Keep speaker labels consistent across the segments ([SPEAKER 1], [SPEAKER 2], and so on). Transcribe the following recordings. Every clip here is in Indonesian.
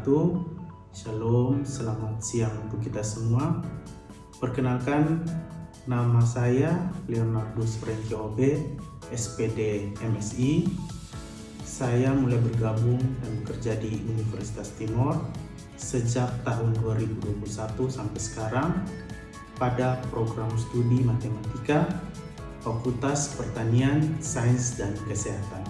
[SPEAKER 1] wabarakatuh. Shalom, selamat siang untuk kita semua. Perkenalkan, nama saya Leonardus Franky OB, SPD MSI. Saya mulai bergabung dan bekerja di Universitas Timor sejak tahun 2021 sampai sekarang pada program studi matematika, Fakultas Pertanian, Sains dan Kesehatan.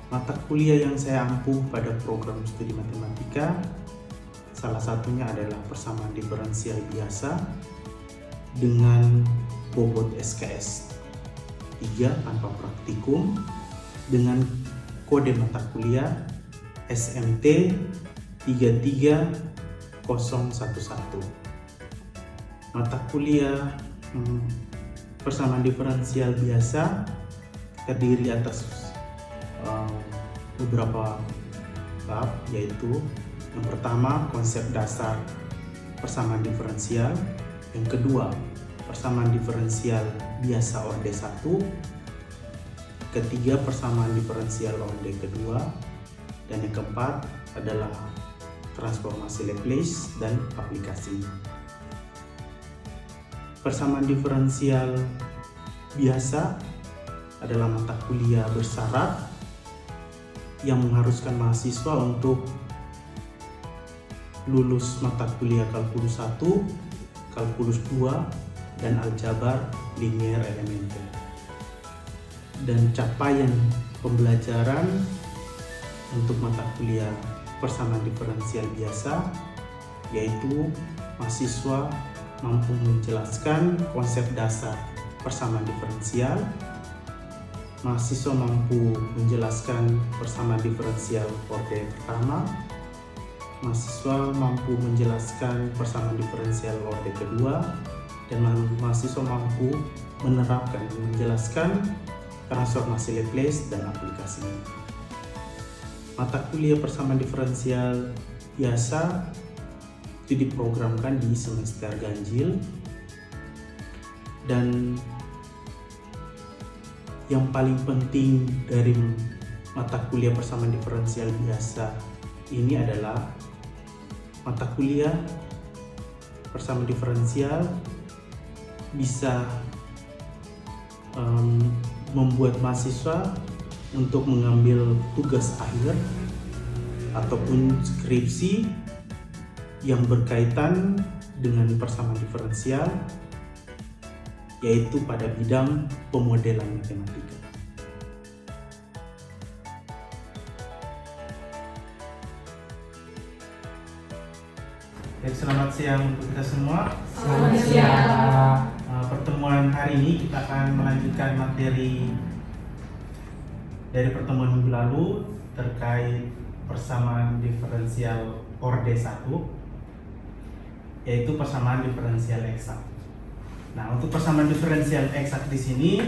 [SPEAKER 1] Mata kuliah yang saya ampuh pada program studi matematika salah satunya adalah persamaan diferensial biasa dengan bobot SKS 3 tanpa praktikum dengan kode mata kuliah SMT 33011. Mata kuliah persamaan diferensial biasa terdiri atas beberapa bab, yaitu yang pertama konsep dasar persamaan diferensial, yang kedua persamaan diferensial biasa orde 1, ketiga persamaan diferensial orde kedua, dan yang keempat adalah transformasi Laplace dan aplikasi. Persamaan diferensial biasa adalah mata kuliah bersyarat yang mengharuskan mahasiswa untuk lulus mata kuliah kalkulus 1, kalkulus 2, dan aljabar linier elementer. Dan capaian pembelajaran untuk mata kuliah persamaan diferensial biasa yaitu mahasiswa mampu menjelaskan konsep dasar persamaan diferensial, mahasiswa mampu menjelaskan persamaan diferensial orde pertama, mahasiswa mampu menjelaskan persamaan diferensial orde kedua, dan mahasiswa mampu menerapkan dan menjelaskan transformasi Laplace dan aplikasi. Mata kuliah persamaan diferensial biasa itu diprogramkan di semester ganjil, dan yang paling penting dari mata kuliah persamaan diferensial biasa ini adalah mata kuliah persamaan diferensial bisa membuat mahasiswa untuk mengambil tugas akhir ataupun skripsi yang berkaitan dengan persamaan diferensial, yaitu pada bidang pemodelan matematika. Selamat siang untuk kita semua.
[SPEAKER 2] Selamat siang.
[SPEAKER 1] Pertemuan hari ini kita akan melanjutkan materi dari pertemuan minggu lalu terkait persamaan diferensial orde 1, yaitu persamaan diferensial eksak. Nah, untuk persamaan diferensial eksak di sini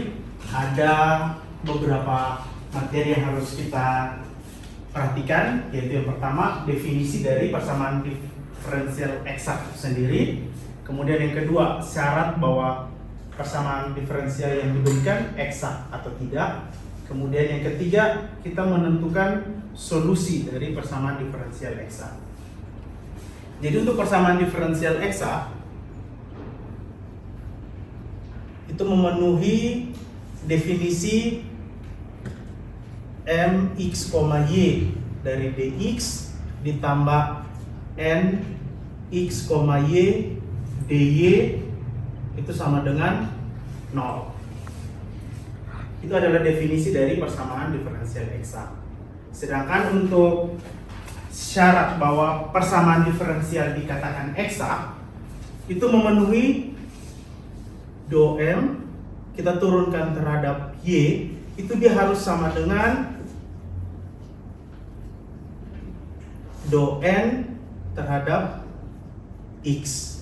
[SPEAKER 1] ada beberapa materi yang harus kita perhatikan, yaitu yang pertama definisi dari persamaan diferensial eksak sendiri, kemudian yang kedua syarat bahwa persamaan diferensial yang diberikan eksak atau tidak, kemudian yang ketiga kita menentukan solusi dari persamaan diferensial eksak. Jadi untuk persamaan diferensial eksak itu memenuhi definisi mx, y dari dx ditambah n x, y dy itu sama dengan 0. Itu adalah definisi dari persamaan diferensial eksak. Sedangkan untuk syarat bahwa persamaan diferensial dikatakan eksak itu memenuhi do m kita turunkan terhadap y, itu dia harus sama dengan do n terhadap x.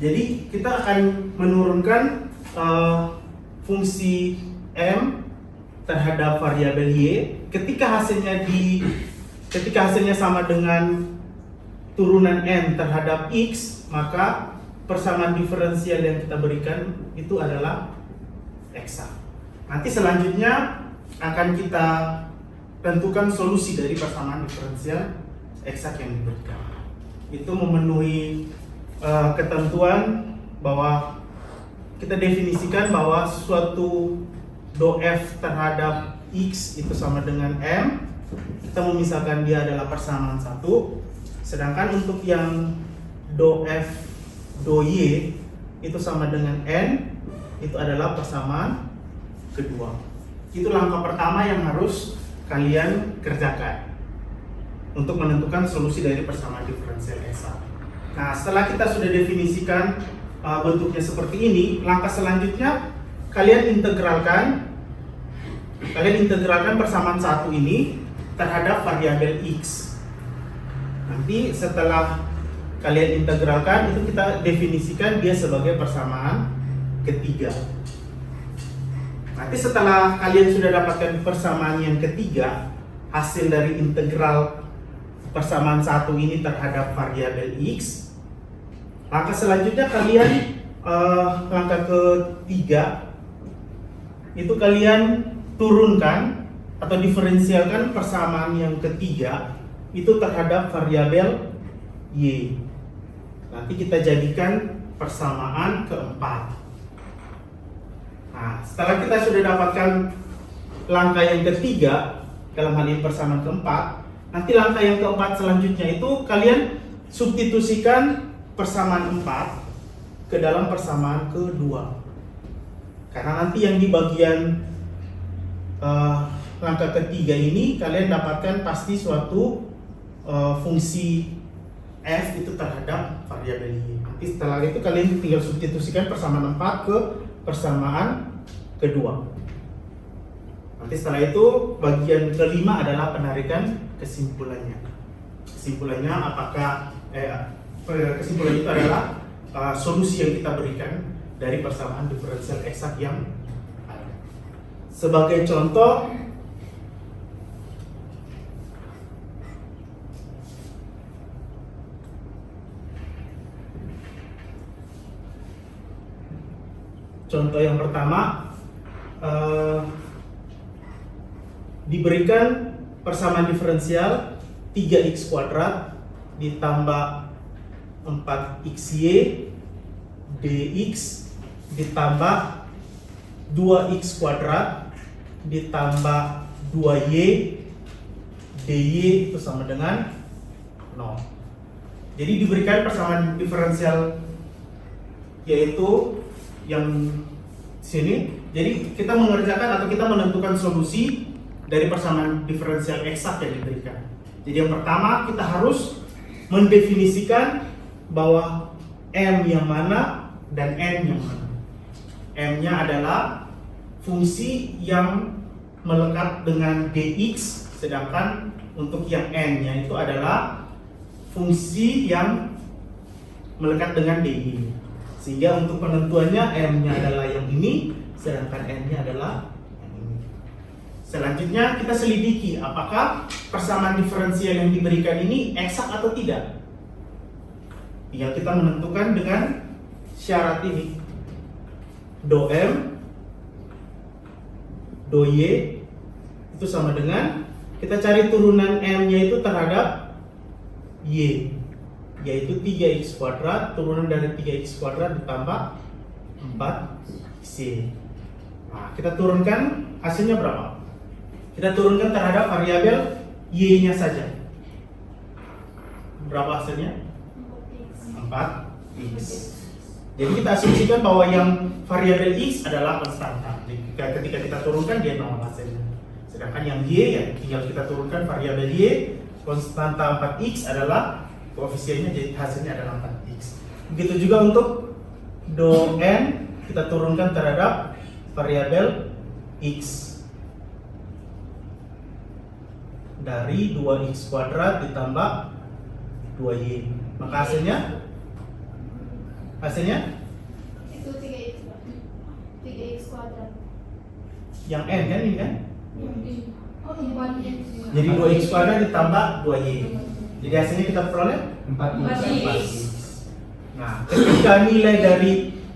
[SPEAKER 1] Jadi kita akan menurunkan fungsi m terhadap variabel y ketika hasilnya sama dengan turunan n terhadap x, maka persamaan diferensial yang kita berikan itu adalah eksak. Nanti selanjutnya akan kita tentukan solusi dari persamaan diferensial eksak yang diberikan. Itu memenuhi ketentuan bahwa kita definisikan bahwa suatu do f terhadap x itu sama dengan m. Kita memisahkan dia adalah persamaan satu. Sedangkan untuk yang do f do y itu sama dengan n, itu adalah persamaan kedua. Itu langkah pertama yang harus kalian kerjakan untuk menentukan solusi dari persamaan diferensial eksak. Nah, setelah kita sudah definisikan bentuknya seperti ini, langkah selanjutnya kalian integralkan persamaan satu ini terhadap variabel x. Nanti setelah kalian integralkan, itu kita definisikan dia sebagai persamaan ketiga. Nanti setelah kalian sudah dapatkan persamaan yang ketiga, hasil dari integral persamaan satu ini terhadap variabel x, langkah selanjutnya kalian langkah ketiga itu kalian turunkan atau diferensialkan persamaan yang ketiga itu terhadap variabel y. Nanti kita jadikan persamaan keempat. Nah, setelah kita sudah dapatkan langkah yang ketiga dalam hal ini persamaan keempat, nanti langkah yang keempat selanjutnya itu kalian substitusikan persamaan 4 ke dalam persamaan kedua. Karena nanti yang di bagian langkah ketiga ini kalian dapatkan pasti suatu fungsi f itu terhadap variabel y. Nanti setelah itu kalian tinggal substitusikan persamaan 4 ke persamaan kedua. Nanti setelah itu bagian kelima adalah penarikan kesimpulannya. Kesimpulannya apakah kesimpulan itu adalah solusi yang kita berikan dari persamaan diferensial eksak yang ada. Sebagai contoh, yang pertama, diberikan persamaan diferensial 3x kuadrat ditambah 4xy dx ditambah 2x kuadrat ditambah 2y dy itu sama dengan 0. Jadi diberikan persamaan diferensial yaitu yang sini. Jadi kita mengerjakan atau kita menentukan solusi dari persamaan diferensial eksak yang diberikan. Jadi yang pertama kita harus mendefinisikan bahwa m yang mana dan n yang mana. M-nya adalah fungsi yang melekat dengan dx, sedangkan untuk yang n-nya itu adalah fungsi yang melekat dengan dy. Sehingga untuk penentuannya m-nya adalah yang ini, sedangkan n-nya adalah yang ini. Selanjutnya kita selidiki apakah persamaan diferensial yang diberikan ini eksak atau tidak. Tinggal kita menentukan dengan syarat ini. Do m, do y itu sama dengan, kita cari turunan m-nya itu terhadap y, yaitu 3x kuadrat, turunan dari 3x kuadrat ditambah 4c. Nah, kita turunkan hasilnya berapa? Kita turunkan terhadap variabel y-nya saja. Berapa hasilnya? 4x. Jadi kita asumsikan bahwa yang variabel x adalah konstanta. Jadi ketika kita turunkan dia 0 hasilnya. Sedangkan yang y ya tinggal kita turunkan variabel y, konstanta 4x adalah koefisiennya, jadi hasilnya adalah 4x. Begitu juga untuk do n, kita turunkan terhadap variabel x dari 2x kuadrat ditambah 2y. Maka hasilnya
[SPEAKER 3] itu 3x kuadrat.
[SPEAKER 1] yang n kan ini kan?
[SPEAKER 3] Oh, 4x.
[SPEAKER 1] Jadi 2x kuadrat ditambah 2y. Jadi hasilnya kita peroleh
[SPEAKER 2] 4x.
[SPEAKER 1] Nah, ketika nilai dari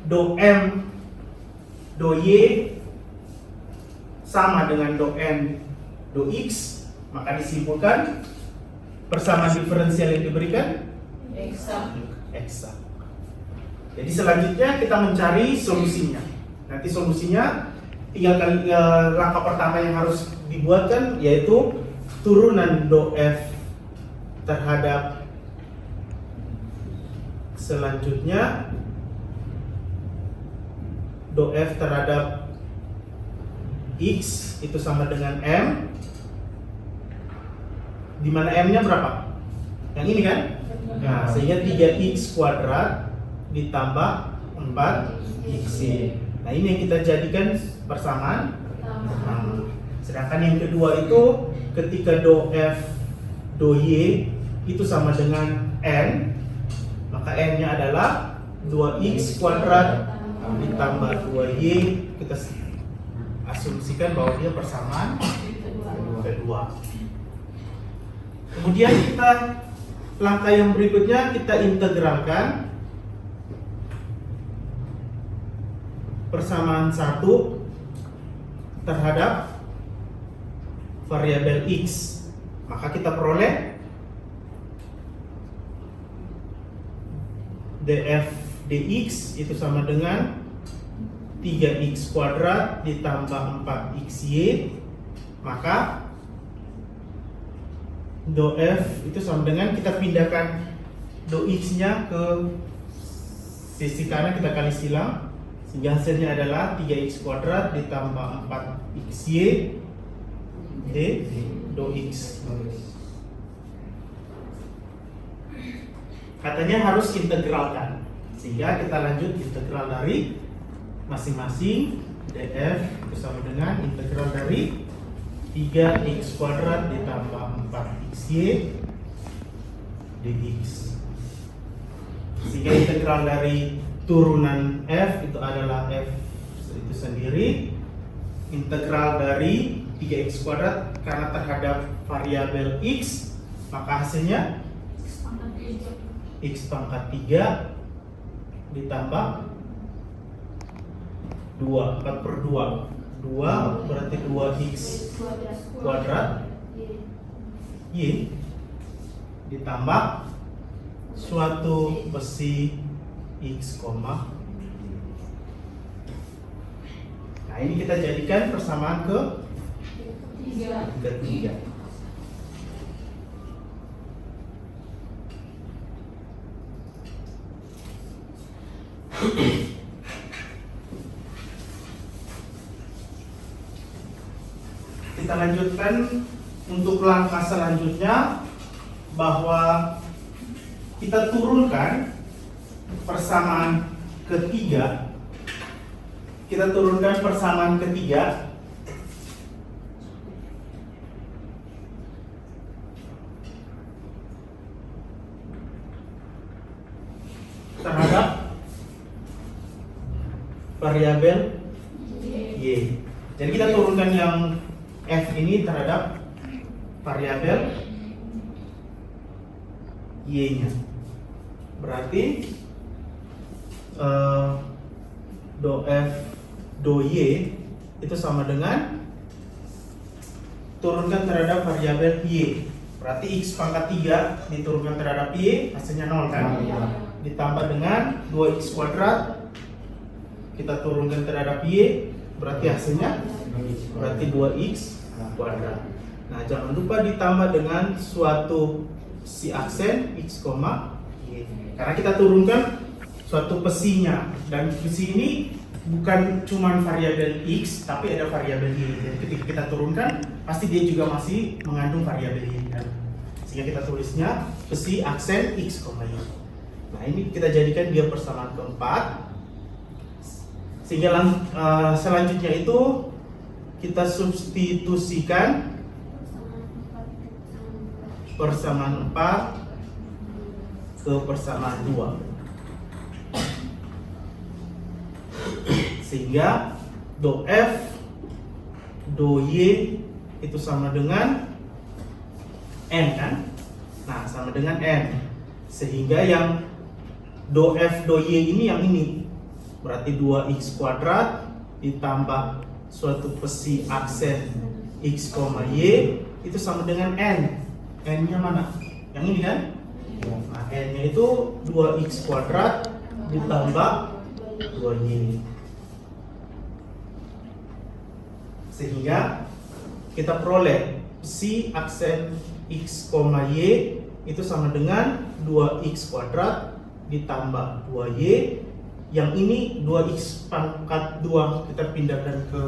[SPEAKER 1] do m, do y sama dengan do n, do x, Maka disimpulkan persamaan diferensial yang diberikan
[SPEAKER 2] Eksak.
[SPEAKER 1] eksak. Jadi selanjutnya kita mencari solusinya. Nanti solusinya tinggal langkah pertama yang harus dibuatkan yaitu turunan do F terhadap selanjutnya do F terhadap X itu sama dengan M, di mana M-nya berapa? Yang ini kan? Nah, sehingga 3x kuadrat ditambah 4xy. Nah, ini yang kita jadikan persamaan pertama. Sedangkan yang kedua itu ketika do F do Y itu sama dengan N, maka N-nya adalah 2x kuadrat ditambah 2y. Kita asumsikan bahwa dia persamaan kedua. Kemudian kita langkah yang berikutnya kita integralkan persamaan 1 terhadap variabel x. Maka kita peroleh df dx itu sama dengan 3x kuadrat ditambah 4xy. Maka do F itu sama dengan kita pindahkan do X nya ke sisi kanan, kita kali silang sehingga hasilnya adalah 3x kuadrat ditambah 4xy d do X. Katanya harus integralkan, sehingga kita lanjut integral dari masing-masing. df itu sama dengan integral dari 3x kuadrat ditambah 4xy dx. Sehingga integral dari turunan f itu adalah f itu sendiri. Integral dari 3x kuadrat karena terhadap variabel x, maka hasilnya x pangkat 3 ditambah 2, 4 per 2 berarti 2x kuadrat y ditambah suatu besi x, nah ini kita jadikan persamaan ketiga. Kita lanjutkan untuk langkah selanjutnya, bahwa kita turunkan persamaan ketiga. Kita turunkan persamaan ketiga terhadap variabel y. Jadi kita turunkan yang f ini terhadap variabel y-nya. Berarti do f do y itu sama dengan turunkan terhadap variabel y. Berarti x pangkat 3 diturunkan terhadap y, hasilnya 0 kan? Ditambah dengan 2x kuadrat, kita turunkan terhadap y, berarti hasilnya berarti 2x kuadrat. Nah, jangan lupa ditambah dengan suatu si aksen x, y. Karena kita turunkan suatu pesinya, dan pesi ini bukan cuma variabel x tapi ada variabel y. Jadi ketika kita turunkan pasti dia juga masih mengandung variabel y kan? Sehingga kita tulisnya pesi aksen x, y. Nah, ini kita jadikan dia persamaan keempat. Sehingga selanjutnya itu kita substitusikan persamaan 4 ke persamaan 2. Sehingga do f do y itu sama dengan n kan? Nah, sama dengan n. Sehingga yang do f do y ini yang ini, berarti 2x kuadrat ditambah suatu pesi aksen x, y itu sama dengan N. N-nya mana? Yang ini kan? Nah, N-nya itu 2x kuadrat ditambah 2y. Sehingga kita peroleh si aksen x, y itu sama dengan 2x kuadrat ditambah 2y. Yang ini 2x pangkat 2 kita pindahkan ke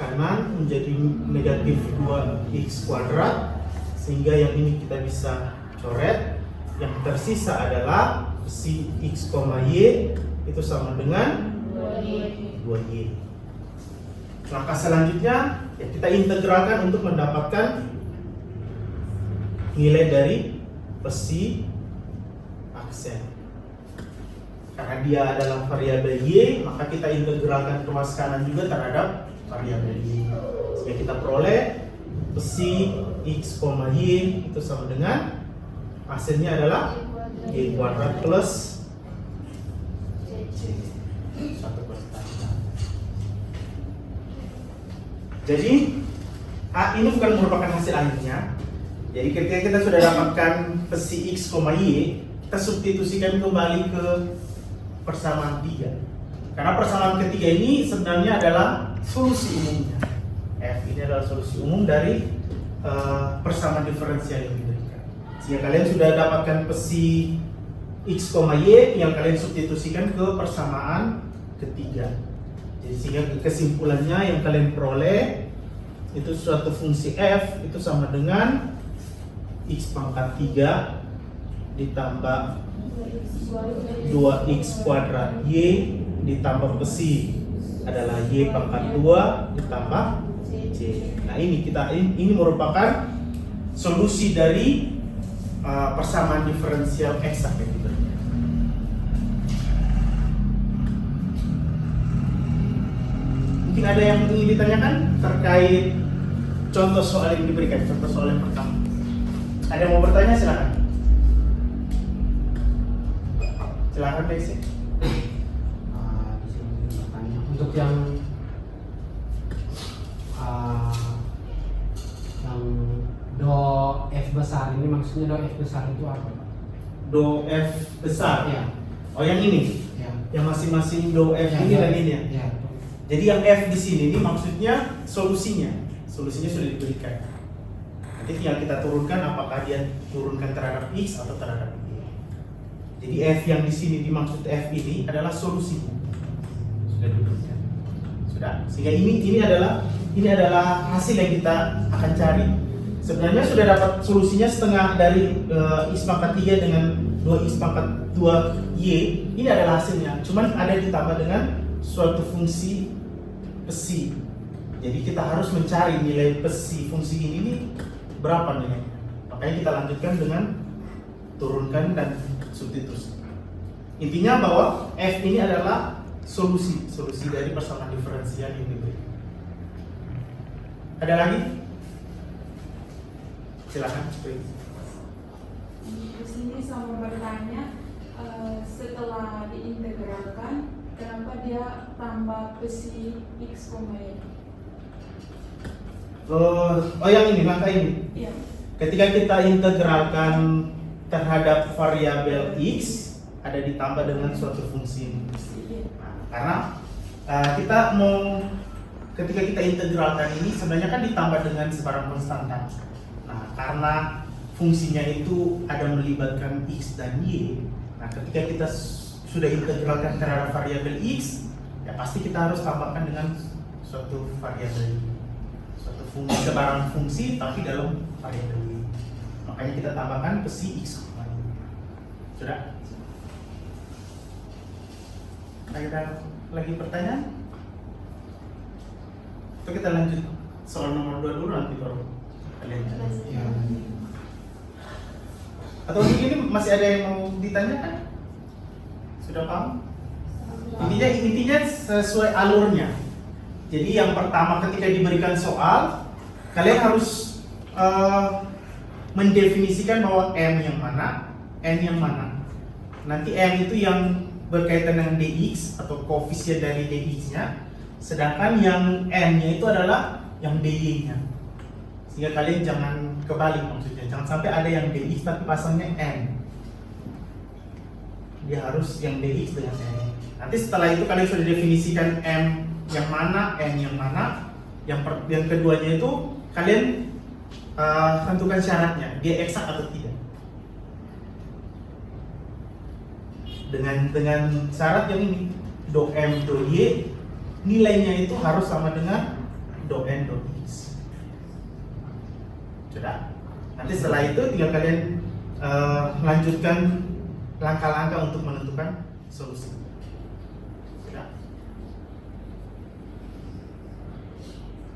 [SPEAKER 1] kanan menjadi negatif 2x kuadrat, sehingga yang ini kita bisa coret. Yang tersisa adalah si x, y itu sama dengan 2y. Langkah selanjutnya ya kita integralkan untuk mendapatkan nilai dari besi aksen. Karena dia adalah variabel y, maka kita integralkan ruas kanan juga terhadap variabel y. Sehingga kita peroleh besi x, y itu sama dengan aksennya adalah y kuadrat plus 1 kuadrat. Jadi ini bukan merupakan hasil akhirnya. Jadi ketika kita sudah dapatkan besi x, y, kita substitusikan kembali ke persamaan 3. Karena persamaan ketiga ini sebenarnya adalah solusi umumnya. F ini adalah solusi umum dari persamaan diferensial yang diberikan. Jika kalian sudah dapatkan besi x, y yang kalian substitusikan ke persamaan ketiga. Jadi sehingga kesimpulannya yang kalian peroleh itu suatu fungsi f itu sama dengan x pangkat 3 ditambah 2x kuadrat y ditambah besi adalah y pangkat 2 ditambah c. Nah ini merupakan solusi dari persamaan diferensial eksak yang diberikan. Mungkin ada yang ingin ditanyakan terkait contoh soal yang diberikan, contoh soal yang pertama. Ada yang mau bertanya silakan. Silakan Desi.
[SPEAKER 2] Untuk yang do F besar ini, maksudnya do F besar itu apa, Pak?
[SPEAKER 1] Do F besar.
[SPEAKER 2] Ya.
[SPEAKER 1] Oh yang ini.
[SPEAKER 2] Ya.
[SPEAKER 1] Yang masing-masing do F
[SPEAKER 2] Ya,
[SPEAKER 1] ini
[SPEAKER 2] ya.
[SPEAKER 1] dan ini ya.
[SPEAKER 2] Ya.
[SPEAKER 1] Jadi yang F di sini ini maksudnya solusinya. Solusinya sudah diberikan. Nanti tinggal kita turunkan apakah dia turunkan terhadap X atau terhadap Y. Jadi F yang di sini dimaksud F ini adalah solusinya. Sudah diberikan. Sudah. Sehingga ini adalah hasil yang kita akan cari. Sebenarnya sudah dapat solusinya setengah dari X pangkat 3 dengan 2X pangkat 2Y. Ini adalah hasilnya. Cuman ada ditambah dengan suatu fungsi besi. Jadi kita harus mencari nilai besi fungsi ini berapa nilainya. Makanya kita lanjutkan dengan turunkan dan substitusi. Intinya bahwa F ini adalah solusi dari persamaan diferensial yang diberikan. Ada lagi? Silakan.
[SPEAKER 4] Di sini sama bertanya, setelah diintegralkan, kenapa dia tambah besi x, y?
[SPEAKER 1] Oh yang ini, langkah ini.
[SPEAKER 4] Iya.
[SPEAKER 1] Ketika kita integralkan terhadap variabel x, ada ditambah dengan suatu fungsi. Nah, karena kita mau ketika kita integralkan ini sebenarnya kan ditambah dengan sebarang konstanta. Nah, karena fungsinya itu ada melibatkan x dan y. Nah, ketika kita sudah integralkan terhadap variabel x, ya pasti kita harus tambahkan dengan suatu variabel, suatu fungsi, sebarang fungsi tapi dalam variabel y. Makanya kita tambahkan besi x. Sudah? Ada lagi pertanyaan? Atau kita lanjut soal nomor 2 dulu nanti baru kalian jawab.
[SPEAKER 2] Ya.
[SPEAKER 1] Atau ini masih ada yang mau ditanyakan? Sudah paham? Intinya sesuai alurnya. Jadi yang pertama ketika diberikan soal, kalian harus mendefinisikan bahwa M yang mana, N yang mana. Nanti M itu yang berkaitan dengan dx atau koefisien dari dx-nya, sedangkan yang N-nya itu adalah yang dy-nya. Sehingga kalian jangan kebalik maksudnya. Jangan sampai ada yang DX tapi pasangnya N. Dia harus yang DX dengan N. Nanti setelah itu kalian sudah definisikan M yang mana, N yang mana. Yang keduanya itu kalian tentukan syaratnya, dia eksak atau tidak. Dengan syarat yang ini, do M do Y nilainya itu harus sama dengan do N do X. Sudah. Nanti setelah itu tinggal kalian lanjutkan langkah-langkah untuk menentukan solusi. Sudah.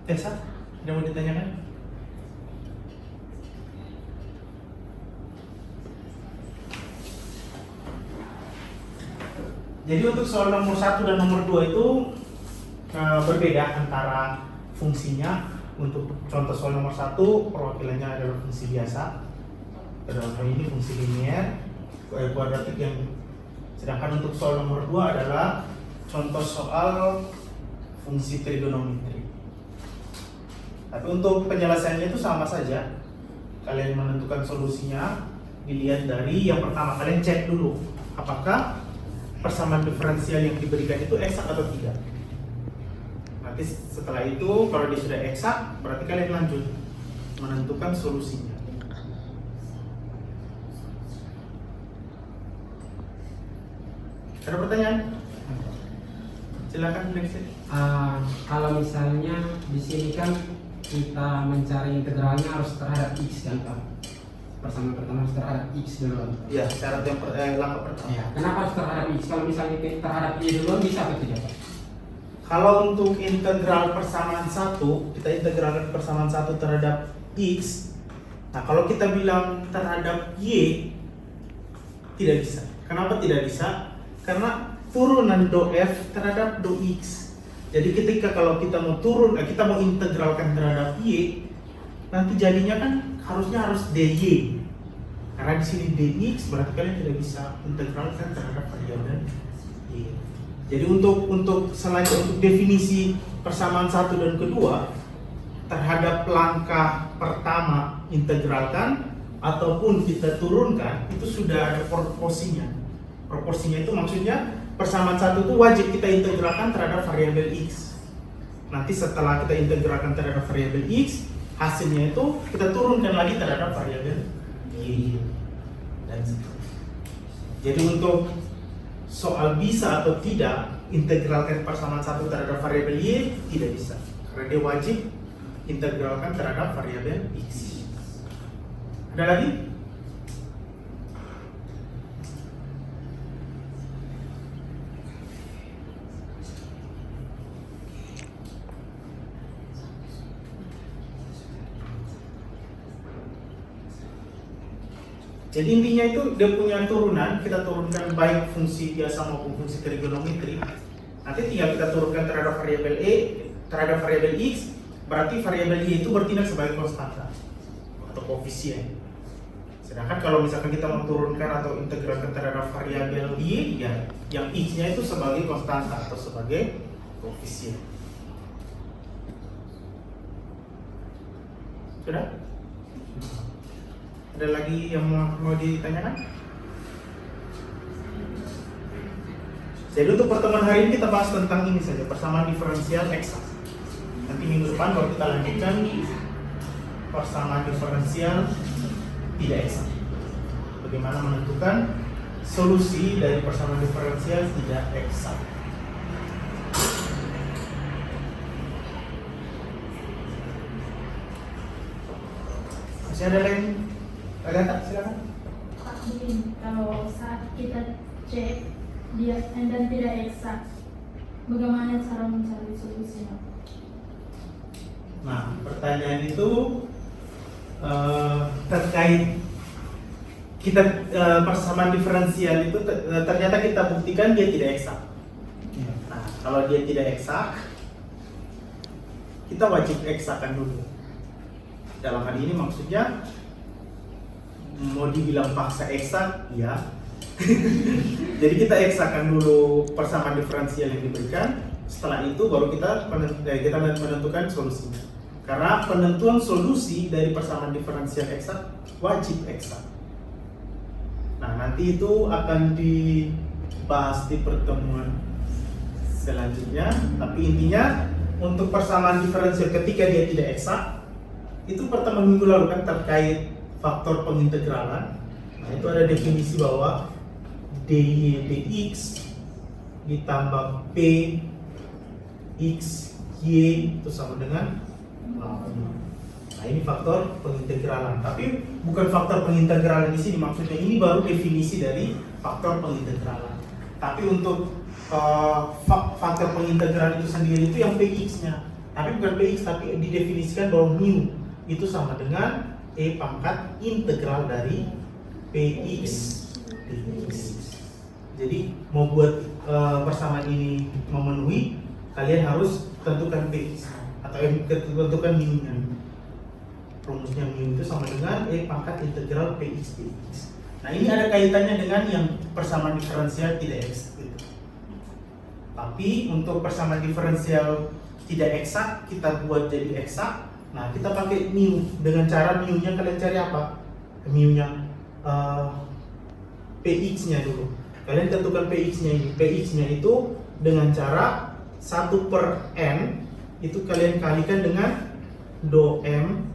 [SPEAKER 1] Tessa, ada mau ditanyakan? Jadi untuk soal nomor 1 dan nomor 2 itu berbeda antara fungsinya. Untuk contoh soal nomor 1 perwakilannya adalah fungsi biasa. Dalam hal ini fungsi linear kuadratik yang, sedangkan untuk soal nomor 2 adalah contoh soal fungsi trigonometri. Tapi untuk penyelesaiannya itu sama saja. Kalian menentukan solusinya dilihat dari yang pertama, kalian cek dulu apakah persamaan diferensial yang diberikan itu eksak atau tidak. Nanti setelah itu kalau dia sudah eksak, berarti kalian lanjut menentukan solusinya. Ada pertanyaan? Silakan next.
[SPEAKER 2] Kalau misalnya di sini kan kita mencari integralnya harus terhadap X kan Pak? Persamaan pertama harus terhadap X dulu.
[SPEAKER 1] Ya, syarat yang langkah pertama.
[SPEAKER 2] Ya, kenapa harus terhadap X? Kalau misalnya terhadap Y duluan bisa atau tidak Pak?
[SPEAKER 1] Kalau untuk integral persamaan 1, kita integralkan persamaan 1 terhadap X. Nah, kalau kita bilang terhadap Y, tidak bisa. Kenapa tidak bisa? Karena turunan do F terhadap do X. Jadi ketika kalau kita mau kita mau integralkan terhadap Y, nanti jadinya kan harus DY. Karena di sini DX berarti kalian tidak bisa integralkan terhadap variabel Y. Jadi untuk selain untuk definisi persamaan 1 dan kedua terhadap langkah pertama integralkan ataupun kita turunkan, itu sudah ada proporsinya. Proporsinya itu maksudnya persamaan 1 itu wajib kita integralkan terhadap variabel X. Nanti setelah kita integralkan terhadap variabel X, hasilnya itu kita turunkan lagi terhadap variabel Y dan seterusnya. Jadi untuk soal bisa atau tidak integralkan persamaan 1 terhadap variabel Y, tidak bisa karena dia wajib integralkan terhadap variabel X. Ada lagi? Jadi intinya itu dia punya turunan, kita turunkan baik fungsi biasa maupun fungsi trigonometri. Nanti tinggal kita turunkan terhadap variabel terhadap variabel X, berarti variabel Y itu bertindak sebagai konstanta atau koefisien. Sedangkan kalau misalkan kita mau turunkan atau integralkan terhadap variabel Y, ya yang X-nya itu sebagai konstanta atau sebagai koefisien. Sudah? Ada lagi yang mau ditanyakan? Jadi untuk pertemuan hari ini kita bahas tentang ini saja, persamaan diferensial eksak. Nanti minggu depan baru kita lanjutkan persamaan diferensial tidak eksak. Bagaimana menentukan solusi dari persamaan diferensial tidak eksak. Masih ada lain? Agatha, silakan.
[SPEAKER 3] Pak, begini, kalau saat kita cek dia dan tidak eksak, bagaimana cara mencari solusinya?
[SPEAKER 1] Nah, pertanyaan itu terkait kita persamaan diferensial itu ternyata kita buktikan dia tidak eksak. Nah, kalau dia tidak eksak, kita wajib eksakkan dulu. Dalam hal ini maksudnya mau dibilang paksa eksak, ya. Jadi kita eksakkan dulu persamaan diferensial yang diberikan. Setelah itu baru kita menentukan solusinya. Karena penentuan solusi dari persamaan diferensial eksak wajib eksak. Nah, nanti itu akan dibahas di pertemuan selanjutnya. Tapi intinya untuk persamaan diferensial ketika dia tidak eksak, itu pertemuan minggu lalu kan terkait faktor pengintegralan. Nah, itu ada definisi bahwa dy dx ditambah p x y itu sama dengan nah, ini faktor pengintegralan. Tapi bukan faktor pengintegralan di sini, maksudnya ini baru definisi dari faktor pengintegralan. Tapi untuk faktor pengintegralan itu sendiri itu yang px-nya. Tapi bukan px, tapi didefinisikan bahwa mu itu sama dengan e pangkat integral dari px dx. Jadi mau buat persamaan ini memenuhi, kalian harus tentukan px atau tentukan mu-nya. Rumusnya mu itu sama dengan e pangkat integral px dx. Nah, ini ada kaitannya dengan yang persamaan diferensial tidak eksak gitu. Tapi untuk persamaan diferensial tidak eksak kita buat jadi eksak. Nah, kita pakai mu. Dengan cara mu-nya kalian cari apa? Mu-nya px-nya dulu. Kalian tentukan px-nya ini. Px-nya itu dengan cara 1/n itu kalian kalikan dengan do m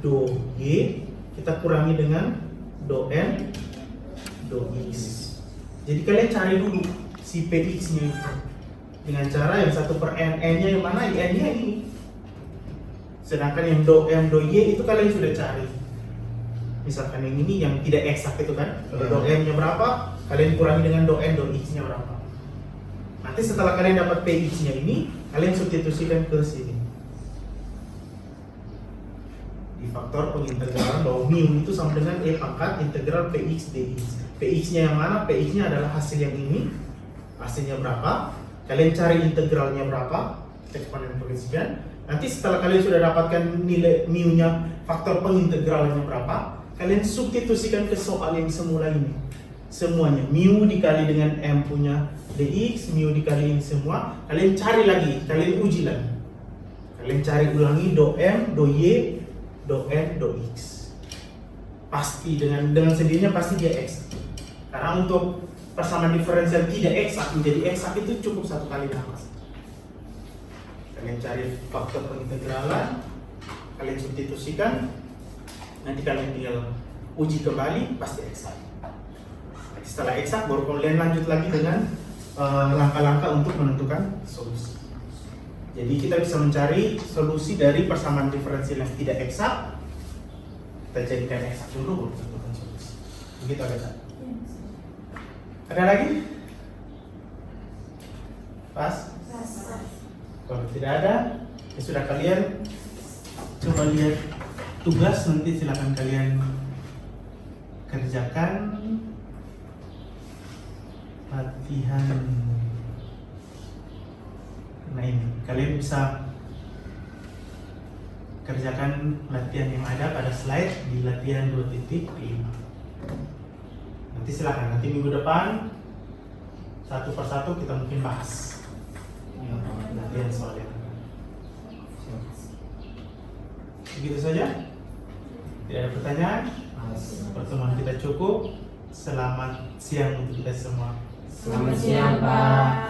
[SPEAKER 1] do y, kita kurangi dengan do n do x. Jadi kalian cari dulu si px-nya itu dengan cara yang 1/n. N-nya yang mana? N-nya ini. Sedangkan yang do m do y itu kalian sudah cari. Misalkan yang ini yang tidak eksak itu kan, do m-nya berapa, kalian kurangi dengan do n do x-nya berapa. Nanti setelah kalian dapat px-nya ini, kalian substitusikan ke sini di faktor pengintegralan bahwa mu itu sama dengan e pangkat integral px dx. Px-nya yang mana? Px-nya adalah hasil yang ini. Hasilnya berapa? Kalian cari integralnya berapa, eksponen progresikan. Nanti setelah kalian sudah dapatkan nilai mu-nya, faktor pengintegralannya berapa, kalian substitusikan ke soal yang semula ini. Semuanya mu dikali dengan m punya dx, mu dikali ini semua, kalian cari lagi, kalian uji lagi. Kalian cari ulangi do m, do y, do n, do x. Pasti dengan sendirinya pasti dia eksak. Karena untuk persamaan diferensial tidak eksak menjadi eksak itu cukup satu kali nafas. Kalian cari faktor pengintegralan, kalian substitusikan, nanti kalian tinggal uji kembali, pasti eksak. Nanti setelah eksak baru kalian lanjut lagi dengan langkah-langkah untuk menentukan solusi. Jadi kita bisa mencari solusi dari persamaan diferensial yang tidak eksak, kita jadikan eksak dulu baru tentukan solusi. Begitu ada. Ada lagi? Pas? Kalau tidak ada, ya sudah, kalian coba lihat tugas, nanti silakan kalian kerjakan latihan. Nah, ini kalian bisa kerjakan latihan yang ada pada slide di latihan 2.5. Nanti silakan, nanti minggu depan satu persatu kita mungkin bahas latihan soal yang ada. Begitu saja. Tidak ada pertanyaan. Pertemuan kita cukup. Selamat siang untuk kita semua.
[SPEAKER 2] Selamat siang, Pak.